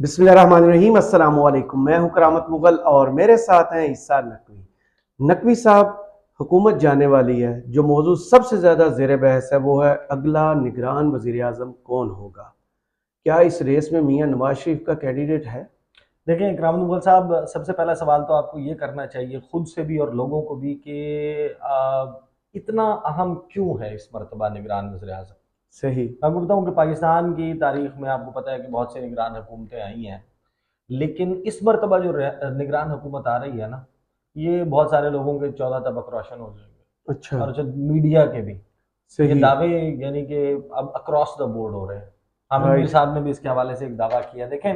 بسم اللہ الرحمن الرحیم۔ السلام علیکم، میں ہوں کرامت مغل اور میرے ساتھ ہیں عیسیٰ نقوی صاحب۔ حکومت جانے والی ہے، جو موضوع سب سے زیادہ زیر بحث ہے وہ ہے اگلا نگران وزیر اعظم کون ہوگا۔ کیا اس ریس میں میاں نواز شریف کا کینڈیڈیٹ ہے؟ دیکھیں کرامت مغل صاحب، سب سے پہلا سوال تو آپ کو یہ کرنا چاہیے خود سے بھی اور لوگوں کو بھی کہ اتنا اہم کیوں ہے اس مرتبہ نگران وزیر اعظم۔ صحیح۔ میں آپ کو بتاؤں کہ پاکستان کی تاریخ میں آپ کو پتہ ہے کہ بہت سے نگران حکومتیں آئی ہیں، لیکن اس مرتبہ جو نگران حکومت آ رہی ہے نا، یہ بہت سارے لوگوں کے 14 طبق روشن ہو جائیں گے، اچھا، اور میڈیا کے بھی یہ صحیح، دعوے یعنی کہ اب اکراس دا بورڈ ہو رہے ہیں۔ عامر میر رائٹ۔ صاحب نے بھی اس کے حوالے سے ایک دعویٰ کیا۔ دیکھیں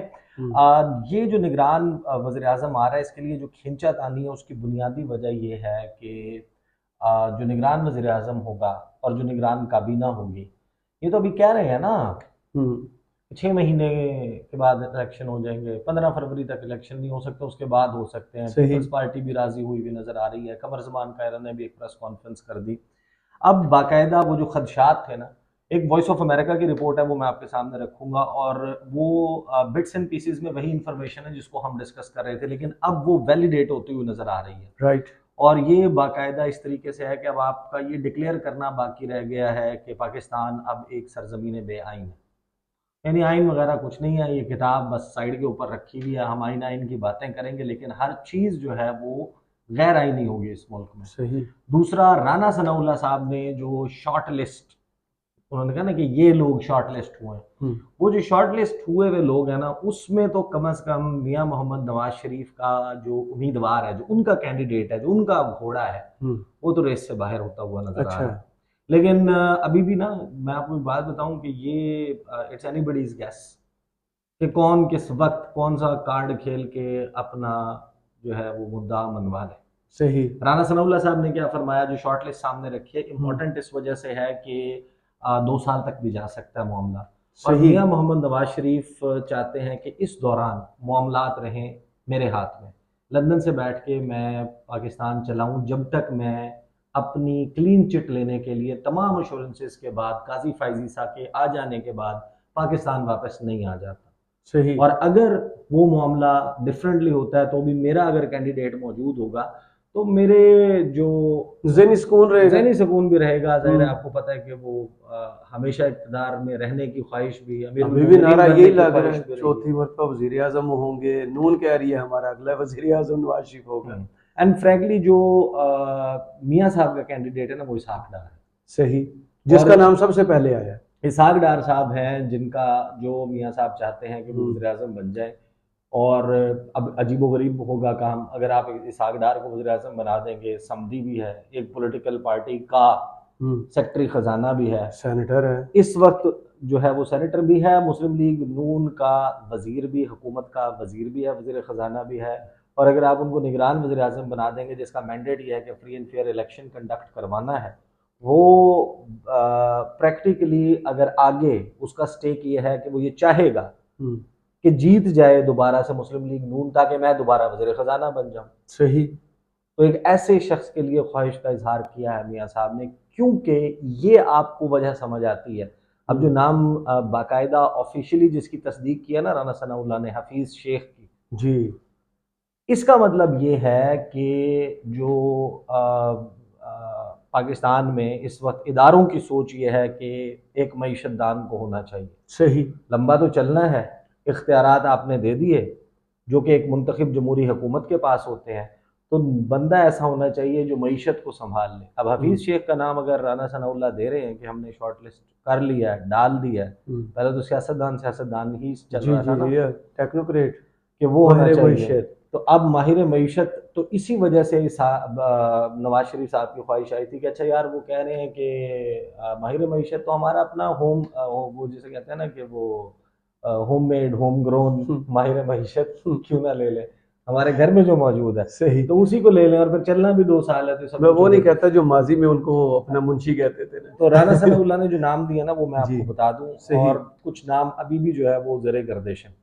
یہ جو نگران وزیر اعظم آ رہا ہے، اس کے لیے جو کھینچا تانی ہے اس کی بنیادی وجہ یہ ہے کہ جو نگران وزیر اعظم ہوگا اور جو نگران کابینہ ہوگی، یہ تو ابھی کہہ رہے ہیں نا 6 مہینے کے بعد الیکشن ہو جائیں گے، 15 فروری تک الیکشن نہیں ہو سکتا، اس کے بعد ہو سکتے ہیں۔ صحیح۔ پیپلز پارٹی بھی راضی ہوئی بھی نظر آ رہی ہے، قمر زمان قاہرہ نے بھی ایک پریس کانفرنس کر دی۔ اب باقاعدہ وہ جو خدشات تھے نا، ایک وائس آف امریکہ کی رپورٹ ہے، وہ میں آپ کے سامنے رکھوں گا، اور وہ بٹس اینڈ پیسز میں وہی انفارمیشن ہے جس کو ہم ڈسکس کر رہے تھے، لیکن اب وہ ویلیڈیٹ ہوتی ہوئی نظر آ رہی ہے۔ رائٹ۔ اور یہ باقاعدہ اس طریقے سے ہے کہ اب آپ کا یہ ڈکلیئر کرنا باقی رہ گیا ہے کہ پاکستان اب ایک سرزمین بے آئین ہے، یعنی آئین وغیرہ کچھ نہیں ہے، یہ کتاب بس سائیڈ کے اوپر رکھی ہوئی ہے، ہم آئین کی باتیں کریں گے لیکن ہر چیز جو ہے وہ غیر آئینی ہوگی اس ملک میں۔ صحیح۔ دوسرا، رانا ثناء اللہ صاحب نے جو شارٹ لسٹ، انہوں نے کہا نا کہ یہ لوگ شارٹ لسٹ ہوئے ہیں، وہ جو شارٹ لسٹ ہوئے ہوئے لوگ ہیں نا، اس میں تو کم از کم میاں محمد نواز شریف کا جو امیدوار ہے، جو ان کا کینڈیڈیٹ ہے، جو ان کا گھوڑا ہے، وہ تو ریس سے باہر ہوتا ہوا نظر آ رہا ہے۔ لیکن ابھی بھی نا، میں آپ کو بات بتاؤں کہ یہ اٹس اینی باڈیز گیس کہ کون کس وقت کون سا کارڈ کھیل کے اپنا جو ہے وہ مدعا منوا لے۔ صحیح۔ رانا ثناء اللہ صاحب نے کیا فرمایا، جو شارٹ لسٹ سامنے رکھی ہے، امپورٹنٹ اس وجہ سے ہے کہ 2 سال تک بھی جا سکتا ہے معاملہ، اور میاں محمد نواز شریف چاہتے ہیں کہ اس دوران معاملات رہیں میرے ہاتھ میں، لندن سے بیٹھ کے میں پاکستان چلاؤں، جب تک میں اپنی کلین چٹ لینے کے لیے تمام ایشورنسز کے بعد، قاضی فائز عیسیٰ کے آ جانے کے بعد پاکستان واپس نہیں آ جاتا۔ صحیح۔ اور اگر وہ معاملہ ڈفرینٹلی ہوتا ہے تو بھی میرا اگر کینڈیڈیٹ موجود ہوگا تو میرے جو ذہنی سکون رہے گا، ذہنی سکون بھی رہے گا۔ ظاہر ہے آپ کو پتہ ہے کہ وہ ہمیشہ اقتدار میں رہنے کی خواہش بھی ہے، ابھی بھی نعرہ یہی لگ رہا ہے چوتھی مرتبہ وزیر اعظم ہوں گے، نون کہہ رہی ہے ہمارا اگلا وزیر اعظم نواز شریف ہوگا۔ اینڈ فرینکلی جو میاں صاحب کا کینڈیڈیٹ ہے نا، وہ اسحاق ڈار ہے۔ صحیح، جس کا نام سب سے پہلے آیا۔ اسحاق ڈار صاحب ہیں جن کا جو میاں صاحب چاہتے ہیں کہ وہ وزیر اعظم بن جائیں، اور اب عجیب و غریب ہوگا کام اگر آپ اسحاق ڈار کو وزیر اعظم بنا دیں گے۔ سمدھی بھی ہے، ایک پولیٹیکل پارٹی کا سیکرٹری خزانہ بھی ہے، سینیٹر ہے، اس وقت جو ہے وہ سینیٹر بھی ہے، مسلم لیگ نون کا وزیر بھی، حکومت کا وزیر بھی ہے، وزیر خزانہ بھی ہے، اور اگر آپ ان کو نگران وزیر اعظم بنا دیں گے جس کا مینڈیٹ یہ ہے کہ free and fair election conduct کروانا ہے، وہ پریکٹیکلی اگر آگے اس کا سٹیک یہ ہے کہ وہ یہ چاہے گا کہ جیت جائے دوبارہ سے مسلم لیگ نون تاکہ میں دوبارہ وزیر خزانہ بن جاؤں۔ صحیح۔ تو ایک ایسے شخص کے لیے خواہش کا اظہار کیا ہے میاں صاحب نے، کیونکہ یہ آپ کو وجہ سمجھ آتی ہے۔ اب جو نام باقاعدہ آفیشلی جس کی تصدیق کی ہے نا رانا ثناء اللہ نے، حفیظ شیخ کی، جی، اس کا مطلب یہ ہے کہ جو پاکستان میں اس وقت اداروں کی سوچ یہ ہے کہ ایک معیشت دان کو ہونا چاہیے۔ صحیح۔ لمبا تو چلنا ہے، اختیارات آپ نے دے دیے جو کہ ایک منتخب جمہوری حکومت کے پاس ہوتے ہیں، تو بندہ ایسا ہونا چاہیے جو معیشت کو سنبھال لے۔ اب حفیظ شیخ کا نام اگر رانا ثناء اللہ دے رہے ہیں کہ ہم نے شارٹ لسٹ کر لیا ہے، ڈال دیا ہے، پہلے تو سیاستدان ہی چل رہا تھا نا، ٹیکنوکریٹ کہ وہ ہونا چاہیے، معیشت۔ تو اب ماہر معیشت، تو اسی وجہ سے نواز شریف صاحب کی خواہش آئی تھی کہ اچھا یار، وہ کہہ رہے ہیں کہ ماہر معیشت تو ہمارا اپنا وہ جسے کہتے ہیں نا کہ وہ ہوم میڈ ہوم گرون ماہر معیشت کیوں نہ لے لیں، ہمارے گھر میں جو موجود ہے، صحیح، تو اسی کو لے لیں، اور پھر چلنا بھی 2 سال ہے۔ تو میں وہ نہیں کہتا جو ماضی میں ان کو اپنا منشی کہتے تھے۔ تو رانا ثناء اللہ نے جو نام دیا نا، وہ میں آپ کو بتا دوں، اور کچھ نام ابھی بھی جو ہے وہ زیر گردش ہیں۔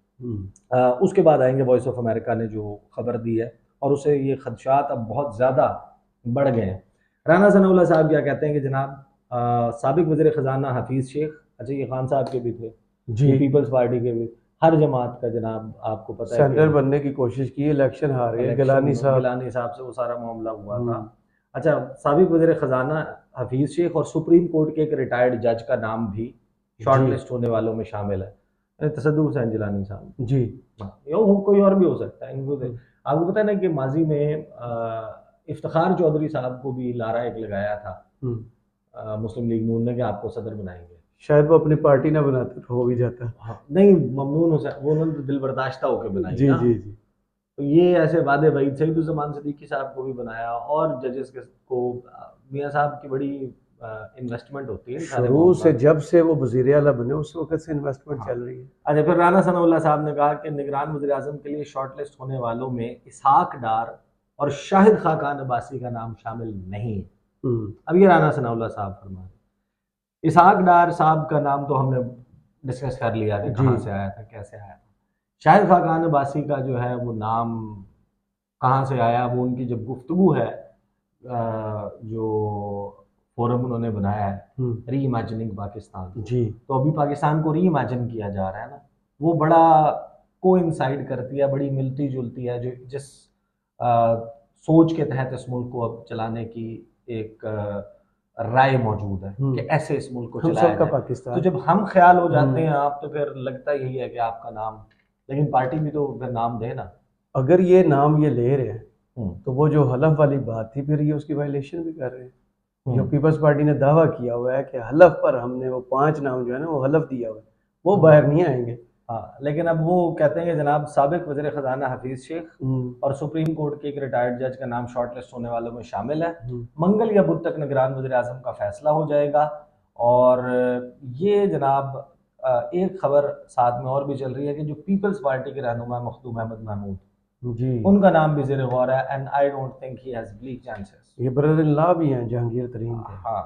اس کے بعد آئیں گے وائس آف امریکہ نے جو خبر دی ہے، اور اسے یہ خدشات اب بہت زیادہ بڑھ گئے ہیں۔ رانا ثناء اللہ صاحب کیا کہتے ہیں کہ جناب سابق وزیر خزانہ حفیظ شیخ، اچھا یہ خان صاحب کے بھی تھے، جی، پیپلز پارٹی کے بھی، ہر جماعت کا جناب آپ کو پتہ ہے سینٹر بننے کی کوشش کی، الیکشن ہار گئے، گیلانی صاحب سے وہ سارا معاملہ ہوا تھا. اچھا، سابق وزیر خزانہ حفیظ شیخ اور سپریم کورٹ کے ایک ریٹائرڈ جج کا نام بھی شارٹ لسٹ ہونے والوں میں شامل ہے، تصدق حسین جیلانی صاحب. جی کوئی اور بھی ہو سکتا ہے. آپ کو پتہ ہے نا کہ ماضی میں افتخار چودھری صاحب کو بھی لارا ایک لگایا تھا مسلم لیگ نون نے کہ آپ کو صدر بنائیں گے. شاید وہ اپنی پارٹی نہ بناتے تو ہو بھی جاتا. نہیں، ممنون حسین وہ انہوں نے دل برداشتہ ہو کے بنائی. جی جی جی. تو یہ ایسے وعدے وعید سعید الزمان صدیقی صاحب کو بھی بنایا، اور ججز کو میاں صاحب کی بڑی انویسٹمنٹ ہوتی ہے شروع سے، جب سے وہ وزیر اعلیٰ بنے اس وقت سے انویسٹمنٹ چل رہی ہے. اچھا، پھر رانا ثناء اللہ صاحب نے کہا کہ نگران وزیر اعظم کے لیے شارٹ لسٹ ہونے والوں میں اسحاق ڈار اور شاہد خاقان عباسی کا نام شامل نہیں ہے. اب یہ رانا ثناء اللہ صاحب فرما رہے ہیں. اسحاق ڈار صاحب کا نام تو ہم نے ڈسکس کر لیا کہ کہاں سے آیا تھا، کیسے آیا تھا. شاہد خاقان عباسی کا جو ہے وہ نام کہاں سے آیا، وہ ان کی جب گفتگو ہے جو فورم انہوں نے بنایا ہے ری ایمیجننگ پاکستان، جی، تو ابھی پاکستان کو ری ایمیجن کیا جا رہا ہے نا، وہ بڑا کو انسائڈ کرتی ہے، بڑی ملتی جلتی ہے جو جس سوچ کے تحت اس ملک کو اب چلانے کی ایک رائے موجود ہے کہ ایسے اس ملک کو چلایا جائے. تو جب ہم خیال ہو جاتے ہیں آپ، تو پھر لگتا یہی ہے کہ آپ کا نام، لیکن پارٹی بھی تو پھر نام دے نا. اگر یہ نام یہ لے رہے ہیں تو وہ جو حلف والی بات تھی، پھر یہ اس کی وائلیشن بھی کر رہے ہیں. جو پیپلز پارٹی نے دعویٰ کیا ہوا ہے کہ حلف پر ہم نے وہ 5 نام جو ہے نا وہ حلف دیا ہوا ہے، وہ باہر نہیں آئیں گے. لیکن اب وہ کہتے ہیں کہ جناب سابق وزیر خزانہ حفیظ شیخ اور سپریم کورٹ کے ایک ریٹائرڈ جج کا نام شارٹ لسٹ ہونے والوں میں شامل ہے. منگل یا بدھ تک نگران وزیر اعظم کا فیصلہ ہو جائے گا. اور یہ جناب ایک خبر ساتھ میں اور بھی چل رہی ہے کہ جو پیپلز پارٹی کے رہنما مخدوم احمد محمود، جی، ان کا نام بھی زیر غور ہے. And I don't think he has black chances. یہ بردر ان لا بھی ہیں جہانگیر ترین کے. ہاں،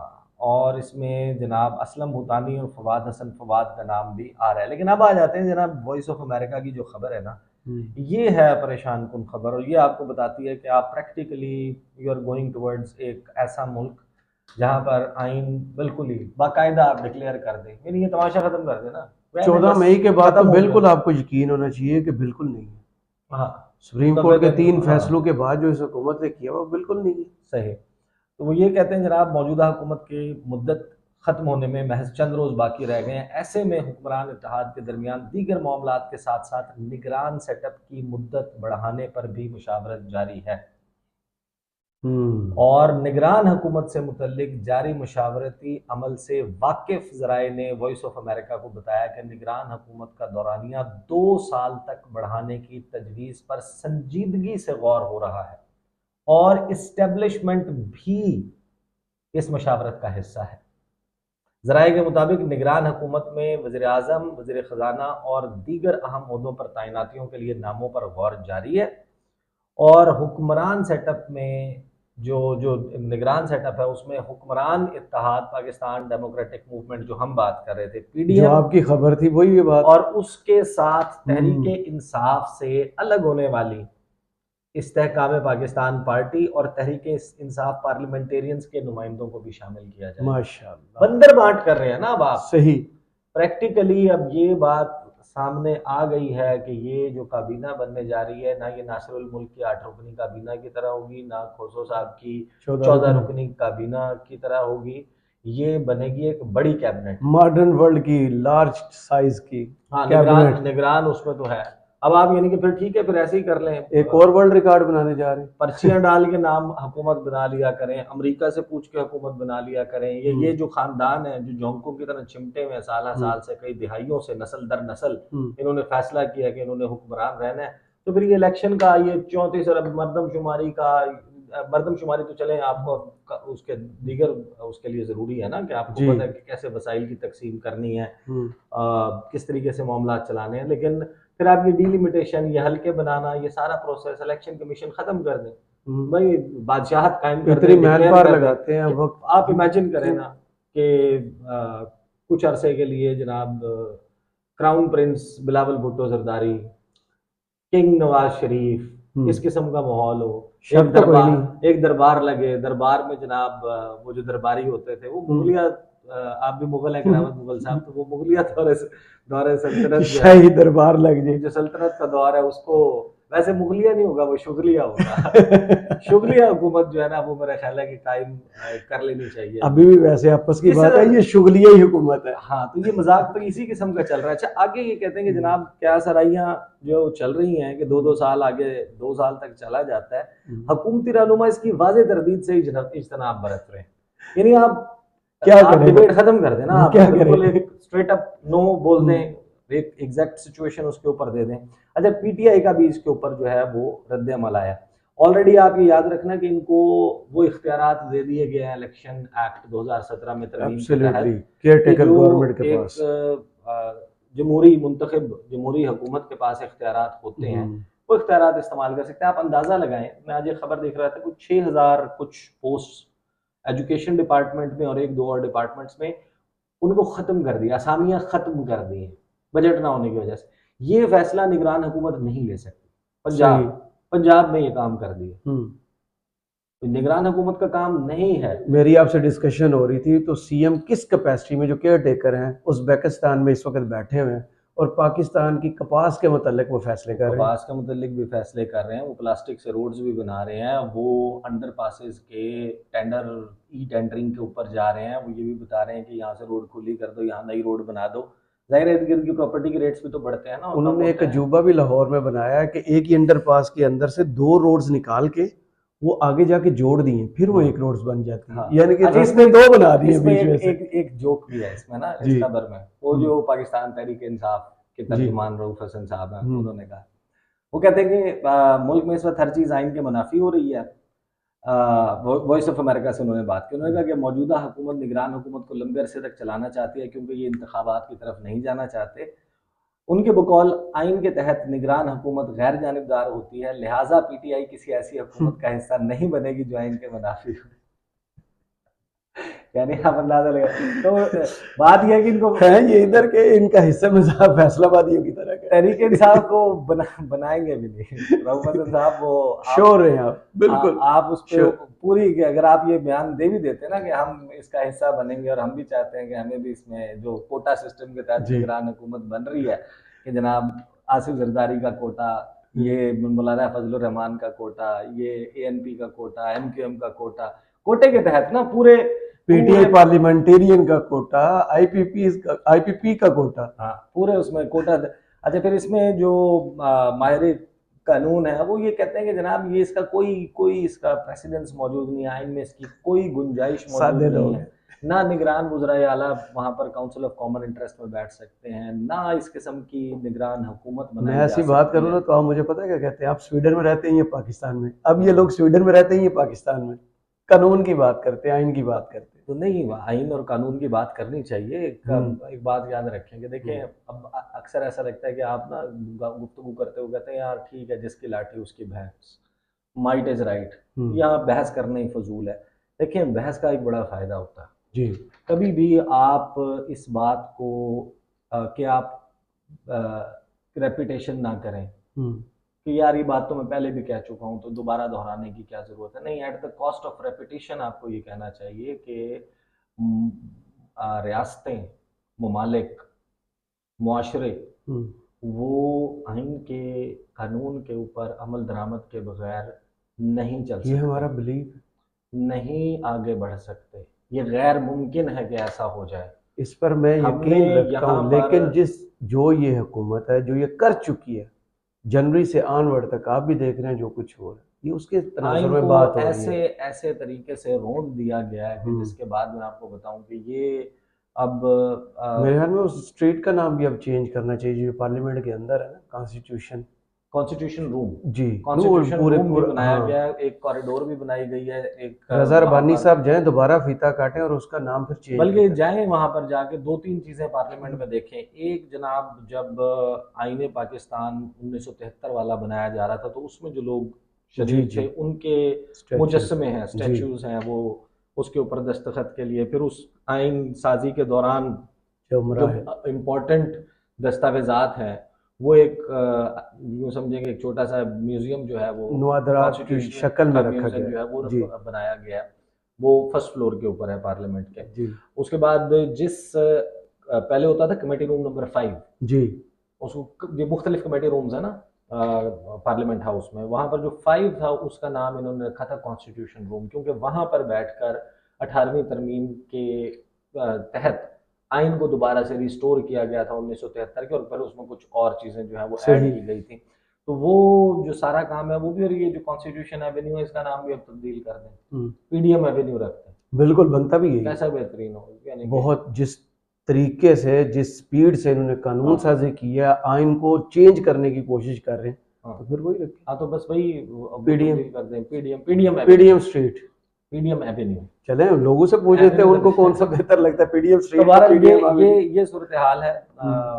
اور اس میں جناب اسلم بھوتانی اور فواد حسن فواد کا نام بھی آ رہا ہے. لیکن اب آ جاتے ہیں جناب وائس آف امریکہ کی جو خبر ہے نا، یہ ہے پریشان کن خبر، اور یہ آپ کو بتاتی ہے کہ آپ practically you are going towards ایک ایسا ملک جہاں پر آئین بالکل ہی باقاعدہ آپ ڈکلیئر کر دیں. یعنی یہ تماشا ختم کر دیں نا. 14 مئی کے بعد تو بالکل آپ کو یقین ہونا چاہیے کہ بالکل نہیں ہے. ہاں، سپریم کورٹ کے 3 فیصلوں کے بعد جو اس حکومت نے کیا وہ بالکل نہیں ہے. صحیح. تو وہ یہ کہتے ہیں جناب موجودہ حکومت کی مدت ختم ہونے میں محض چند روز باقی رہ گئے ہیں. ایسے میں حکمران اتحاد کے درمیان دیگر معاملات کے ساتھ ساتھ نگران سیٹ اپ کی مدت بڑھانے پر بھی مشاورت جاری ہے. اور نگران حکومت سے متعلق جاری مشاورتی عمل سے واقف ذرائع نے وائس آف امریکہ کو بتایا کہ نگران حکومت کا دورانیہ 2 سال تک بڑھانے کی تجویز پر سنجیدگی سے غور ہو رہا ہے، اور اسٹیبلشمنٹ بھی اس مشاورت کا حصہ ہے. ذرائع کے مطابق نگران حکومت میں وزیر اعظم، وزیر خزانہ اور دیگر اہم عہدوں پر تعیناتیوں کے لیے ناموں پر غور جاری ہے. اور حکمران سیٹ اپ میں جو نگران سیٹ اپ ہے اس میں حکمران اتحاد پاکستان ڈیموکریٹک موومنٹ جو ہم بات کر رہے تھے پی ڈی ایم، جو آپ کی خبر تھی وہی بات، اور اس کے ساتھ تحریک انصاف سے الگ ہونے والی استحکام پاکستان پارٹی اور تحریک انصاف پارلیمنٹیرینز کے نمائندوں کو بھی شامل کیا جائے. ماشاءاللہ بندر بانٹ کر رہے ہیں نا اب آپ. صحیح. پریکٹیکلی اب یہ بات سامنے آ گئی ہے کہ یہ جو کابینہ بننے جا رہی ہے، نہ یہ ناصر الملک کی 8 رکنی کابینہ کی طرح ہوگی، نہ کھوسو صاحب کی 14 رکنی کابینہ کی طرح ہوگی. یہ بنے گی ایک بڑی کیبنٹ، ماڈرن ورلڈ کی لارج سائز کی. ہاں، نگران اس میں تو ہے. اب آپ یعنی کہ پھر ٹھیک ہے، پھر ایسے ہی کر لیں، ایک اور ورلڈ ریکارڈ بنانے جا رہے ہیں. پرچیاں ڈال کے نام حکومت بنا لیا کریں، امریکہ سے پوچھ کے حکومت بنا لیا کریں. یہ جو خاندان ہے جو جونکوں کی طرح چمٹے ہوئے سالہ سال سے، کئی دہائیوں سے، نسل در نسل انہوں نے فیصلہ کیا کہ انہوں نے حکمران رہنا ہے. تو پھر یہ الیکشن کا یہ 34 ارب مردم شماری تو چلیں آپ کو اس کے دیگر اس کے لیے ضروری ہے نا کہ آپ کو پتہ ہے کہ کیسے وسائل کی تقسیم کرنی ہے، کس طریقے سے معاملات چلانے ہیں. لیکن پھر آپ یہ ڈیلیمیٹیشن، یہ حلقے بنانا، یہ سارا پروسیس الیکشن کمیشن ختم کر دیں بھائی، بادشاہت قائم کر دیں. مین پاور لگاتے ہیں وقت. آپ امیجن کریں نا کہ کچھ عرصے کے لیے جناب crown prince Bilawal Bhutto Zardari, king Nawaz Sharif, اس قسم کا ماحول ہو، ایک دربار لگے، دربار میں جناب وہ جو درباری ہوتے تھے وہ مغلیہ آپ بھی مغل ہیں کرامت مغل صاحب، تو وہ مغلیہ دور سلطنت جو ہے، شاہی دربار لگ جائے. جو سلطنت کا دور ہے اس کو، ویسے مغلیہ نہیں ہوگا، وہ شغلیہ ہوگا. شغلیہ حکومت جو ہے نا وہ میرا خیال ہے کہ قائم کر لینی چاہیے. ابھی بھی ویسے آپس کی اس بات ہے، یہ شغلیہ ہی حکومت ہے. ہاں، تو یہ مذاق تو اسی قسم کا چل رہا ہے. اچھا آگے یہ کہتے ہیں کہ جناب کیا سرائیاں جو چل رہی ہیں کہ 2 سال آگے 2 سال تک چلا جاتا ہے، حکومتی رہنما اس کی واضح تردید سے اجتناب برت رہے ہیں. یعنی آپ کیا کریں، ڈبیٹ ختم کر دیں نا، آپ کیا بالکل کریں؟ ایک اسٹریٹ اپ نو بول دیں، ایک ایگزیکٹ سچویشن اس کے اوپر دے دیں. اچھا پی ٹی آئی کا بھی اس کے اوپر جو ہے وہ رد عمل آیا. آلریڈی آپ یہ یاد رکھنا کہ ان کو وہ اختیارات دے دیے گئے ہیں الیکشن ایکٹ 2017 میں ترمیم کے تحت، کیئر ٹیکر گورنمنٹ کے پاس جمہوری منتخب جمہوری حکومت کے پاس اختیارات ہوتے ہیں، وہ اختیارات استعمال کر سکتے ہیں. آپ اندازہ لگائیں، میں آج ایک خبر دیکھ رہا تھا، کچھ 6000 کچھ پوسٹ ایجوکیشن ڈپارٹمنٹ میں اور 1-2 اور ڈپارٹمنٹس میں ان کو ختم کر دیا، اسامیاں ختم کر دی ہیں بجٹ نہ ہونے کی وجہ سے. یہ فیصلہ نگران حکومت نہیں لے سکتی. پنجاب میں یہ کام کر دیا. نگران حکومت کا کام نہیں ہے. میری آپ سے ڈسکشن ہو رہی تھی، تو سی ایم کس کیپیسٹی میں، جو کیئر ٹیکر ہیں ازبیکستان میں اس وقت بیٹھے ہوئے ہیں اور پاکستان کی کپاس کے متعلق وہ فیصلے کر رہے ہیں. کپاس کے متعلق بھی فیصلے کر رہے ہیں، وہ پلاسٹک سے روڈز بھی بنا رہے ہیں، وہ انڈر پاسز کے ٹینڈر ای ٹینڈرنگ کے اوپر جا رہے ہیں، وہ یہ بھی بتا رہے ہیں کہ یہاں سے روڈ کھلی کر دو، یہاں نئی روڈ بنا دو. ظاہر ہے ارد گرد کی پراپرٹی کے ریٹس بھی تو بڑھتے ہیں نا. انہوں نے ایک عجوبہ بھی لاہور میں بنایا ہے کہ ایک ہی انڈر پاس کے اندر سے 2 روڈز نکال کے وہ آگے جا کے جوڑ دی ہیں، پھر وہ ایک روڈز بن جاتی ہیں. یعنی کہ رستے 2 بنا دیے اس میں بیچ میں سے. ایک جوک بھی ہے اس میں نا، اس خبر میں، وہ جو پاکستان تحریک انصاف کے ترجمان رؤف حسن صاحب ہیں، انہوں نے کہا، وہ کہتے ہیں کہ ملک میں اس وقت ہر چیز آئین کے منافی ہو رہی ہے. وائس آف امریکہ سے انہوں نے بات کی، انہوں نے کہا کہ موجودہ حکومت نگران حکومت کو لمبے عرصے تک چلانا چاہتی ہے کیونکہ یہ انتخابات کی طرف نہیں جانا چاہتے. ان کے بقول آئین کے تحت نگران حکومت غیر جانبدار ہوتی ہے، لہٰذا پی ٹی آئی کسی ایسی حکومت کا حصہ نہیں بنے گی جو آئین کے منافی ہو. یعنی آپ اندازہ لگا، تو بات یہ ہے کہ ان کو یہ ادھر کے ان کا حصہ میں فیصلہ بادیوں کی طرح تحریک انصاف کو بنائیں گے بھی نہیں. رؤف حسن صاحب وہ شور ہیں آپ بالکل، آپ اس پہ پوری، اگر آپ یہ بیان دے بھی دیتے نا کہ ہم اس کا حصہ بنیں گے اور ہم بھی چاہتے ہیں کہ ہمیں بھی اس میں جو کوٹا سسٹم کے تحت نگران حکومت بن رہی ہے کہ جناب آصف زرداری کا کوٹا، یہ مولانا فضل الرحمان کا کوٹا، یہ اے این پی کا کوٹا، ایم کیو ایم کا کوٹا، کوٹے کے تحت نا پورے پی ٹی آئی پارلیمنٹیرین کا کوٹا، آئی پی پی کا کوٹا، ہاں پورے اس میں کوٹا. اچھا پھر اس میں جو ماہر قانون ہے وہ یہ کہتے ہیں کہ جناب یہ اس کا کوئی اس کا پریسیڈنس موجود نہیں ہے، آئین میں اس کی کوئی گنجائش موجود نہیں ہے. نہ نگران وزرائے اعلیٰ وہاں پر کاؤنسل آف کامن انٹرسٹ میں بیٹھ سکتے ہیں، نہ اس قسم کی نگران حکومت بنائی میں ایسی بات کروں نا تو آپ مجھے پتہ کیا کہتے ہیں، آپ سویڈن میں رہتے ہیں یا پاکستان میں؟ اب یہ لوگ سویڈن میں رہتے ہیں یا پاکستان میں؟ قانون کی بات کرتے ہیں، آئین کی بات کرتے ہیں. تو نہیں، آئین اور قانون کی بات کرنی چاہیے. ایک بات یاد رکھیں کہ دیکھیں اب اکثر ایسا لگتا ہے کہ آپ نا گفتگو کرتے ہوئے کہتے ہیں یار ٹھیک ہے جس کی لاٹھی اس کی بھینس، مائٹ از رائٹ، یہاں بحث کرنا ہی فضول ہے. دیکھیں بحث کا ایک بڑا فائدہ ہوتا ہے جی. کبھی بھی آپ اس بات کو کہ آپ ریپیٹیشن نہ کریں کہ یار یہ بات تو میں پہلے بھی کہہ چکا ہوں تو دوبارہ دہرانے کی کیا ضرورت ہے. نہیں، at the cost of repetition آپ کو یہ کہنا چاہیے کہ ریاستیں، ممالک، معاشرے وہ آئین کے قانون کے اوپر عمل درآمد کے بغیر نہیں چل سکتے. یہ ہمارا بلیف نہیں آگے بڑھ سکتے، یہ غیر ممکن ہے کہ ایسا ہو جائے. اس پر میں یقین رکھتا ہوں، لیکن جو یہ حکومت ہے جو یہ کر چکی ہے جنوری سے آنورڈ تک، آپ بھی دیکھ رہے ہیں جو کچھ ہو رہا ہے، یہ اس کے تناظر میں بات ہو رہی ہے. ایسے طریقے سے رون دیا گیا ہے کہ جس کے بعد میں آپ کو بتاؤں کہ یہ اب میرے خیال میں اس اسٹریٹ کا نام بھی اب چینج کرنا چاہیے جو پارلیمنٹ کے اندر ہے نا، کانسٹیٹیوشن روم. جی، کانسٹیٹیوشن روم بھی بنایا گیا ہے، ایک کوریڈور بھی بنائی گئی ہے. ایک رضا ربانی صاحب جائیں دوبارہ فیتا کاٹیں اور اس کا نام پھر چینج، بلکہ جائیں وہاں پر جا کے 2-3 چیزیں پارلیمنٹ میں دیکھیں. ایک جناب جب آئین پاکستان 1973 والا بنایا جا رہا تھا تو اس میں جو لوگ شریک تھے ان کے مجسمے ہیں، اسٹیچوز ہیں، وہ اس کے اوپر دستخط کے لیے. پھر اس آئین سازی کے دوران جو امپورٹنٹ دستاویزات ہیں وہ ایک یوں سمجھیں کہ ایک چھوٹا سا میوزیم جو ہے وہ نوادرات کی شکل میں رکھا گیا جو ہے وہ بنایا گیا. وہ فرسٹ فلور کے اوپر ہے پارلیمنٹ کے. جی اس کے بعد جس پہلے ہوتا تھا کمیٹی روم نمبر 5, جی اس کو یہ مختلف کمیٹی رومز ہیں نا پارلیمنٹ ہاؤس میں, وہاں پر جو 5 تھا اس کا نام انہوں نے رکھا تھا کانسٹیٹیوشن روم, کیونکہ وہاں پر بیٹھ کر 18ویں ترمیم کے تحت آئین کو دوبارہ سے ریسٹور کیا گیا تھا 1973 کے, اور پھر اس میں کچھ اور چیزیں جو ہیں وہ ایڈ صحیح. کی گئی تھیں. تو وہ جو سارا کام ہے وہ بھی, اور یہ جو کانسٹیٹیوشن ایونیو ہے اس کا نام بھی اب تبدیل کر دیں, پی ڈی ایم ایونیو رکھتے ہیں. بالکل بنتا بھی یہی, کیسا بہترین ہو, یعنی کہ بہت جس طریقے سے جس سپیڈ سے انہوں نے قانون ہاں. سازی کی ہے, آئین کو چینج کرنے کی کوشش کر رہے ہیں, ہاں. تو پھر وہی رکھیں ہاں تو بس وہی PDM. تبدیل کر دیں, P D M P D M street. P D M avenue. چلیں لوگوں سے پوچھ لیتے ہیں ان کو کون سا بہتر لگتا ہے, پی ڈی ایم تو اسٹریٹ, بہرحال پی ڈی ایم یہ صورتحال ہے.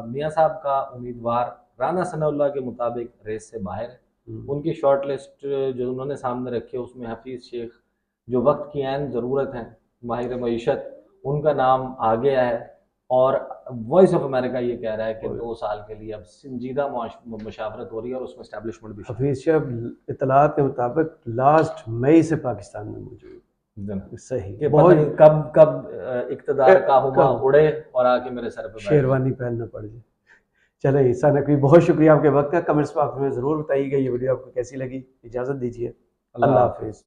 میاں صاحب کا امیدوار رانا ثناء اللہ کے مطابق ریس سے باہر ہے. ان کی شارٹ لسٹ جو انہوں نے سامنے رکھی ہے اس میں حفیظ شیخ, جو وقت کی عین ضرورت ہے, ماہر معیشت, ان کا نام آ گیا ہے. اور وائس آف امریکہ یہ کہہ رہا ہے کہ 2 سال کے لیے اب سنجیدہ مشاورت ہو رہی ہے, اور اس میں اسٹیبلشمنٹ بھی شامل حفیظ شیخ اطلاعات کے مطابق لاسٹ مئی سے پاکستان میں موجود ہے. ہے. صحیح, کہ بہت پتہ نہیں کب اقتدار کا ہما اڑے اور آ کے میرے سر پہ بیٹھ جائے. شیروانی پہننا پڑ جائے. چلیں عیسیٰ نقوی, بہت شکریہ آپ کے وقت کا. کمنٹس باکس میں ضرور بتائیے گا یہ ویڈیو آپ کو کیسی لگی. اجازت دیجیے, اللہ حافظ.